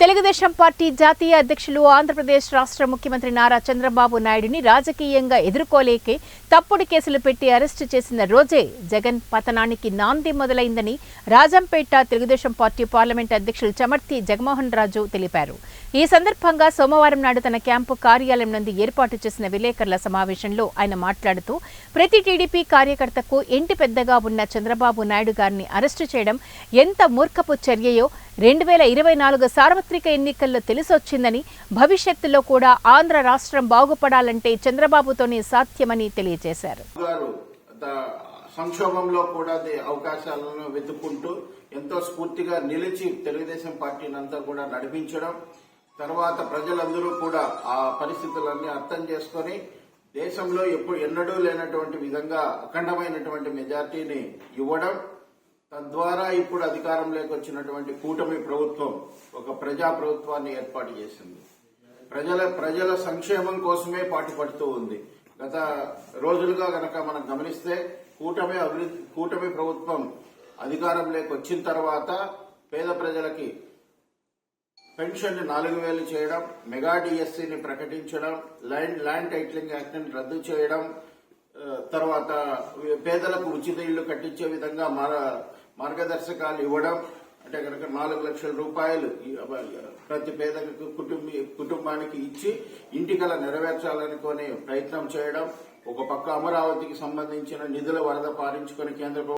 Telugu Desam party జాతీయ అధ్యక్షులు ఆంధ్రప్రదేశ్ రాష్ట్ర ముఖ్యమంత్రి నారా చంద్రబాబు నాయుడిని రాజకీయంగా ఎదుర్కోలేకే తప్పుడు కేసులు పెట్టి అరెస్టు చేసిన రోజే జగన్ పతనానికి నాంది మొదలైందని రాజంపేట తెలుగుదేశం పార్టీ పార్లమెంట్ అధ్యక్షులు చమర్తి జగన్మోహన్ రాజు తెలిపారు. ఈ సందర్భంగా సోమవారం నాడు తన క్యాంపు కార్యాలయం నందు ఏర్పాటు చేసిన విలేకరుల సమావేశంలో ఆయన మాట్లాడుతూ ప్రతి టీడీపీ కార్యకర్తకు ఇంటి పెద్దగా ఉన్న చంద్రబాబు నాయుడు గారిని అరెస్టు చేయడం ఎంత మూర్ఖపు చర్యయో 2024 సార్వత్రిక ఎన్నికల్లో తెలిసొచ్చిందని, భవిష్యత్తులో కూడా ఆంధ్ర రాష్ట్రం బాగుపడాలంటే చంద్రబాబుతోనే సాధ్యమని తెలియజేశారు. సంక్షోభంలో కూడా అవకాశాలను వెతుక్కుంటూ ఎంతో స్ఫూర్తిగా నిలిచి తెలుగుదేశం పార్టీని అంతా కూడా నడిపించడం, తర్వాత ప్రజలందరూ కూడా ఆ పరిస్థితులన్నీ అర్థం చేసుకుని దేశంలో ఎన్నడూ లేనటువంటి విధంగా అఖండమైనటువంటి మెజార్టీని ఇవ్వడం, తద్వారా ఇప్పుడు అధికారంలోకి వచ్చినటువంటి కూటమి ప్రభుత్వం ఒక ప్రజా ప్రభుత్వాన్ని ఏర్పాటు చేసింది. ప్రజల సంక్షేమం కోసమే పాటుపడుతూ ఉంది. గత రోజులుగా గనక మనం గమనిస్తే కూటమి ప్రభుత్వం అధికారంలోకి వచ్చిన తర్వాత పేద ప్రజలకి పెన్షన్ 4,000 చేయడం, మెగా డిఎస్సీని ప్రకటించడం, ల్యాండ్ టైటిలింగ్ యాక్ట్ ని రద్దు చేయడం, తర్వాత పేదలకు ఉచిత ఇళ్లు కట్టించే విధంగా మార్గదర్శకాలు ఇవ్వడం, అంటే కనుక 4 లక్షల రూపాయలు ప్రతి పేద కుటుంబానికి ఇచ్చి ఇంటికల నెరవేర్చాలనుకునే ప్రయత్నం చేయడం, ఒక పక్క అమరావతికి సంబంధించిన నిధుల వరద పారించుకుని కేంద్ర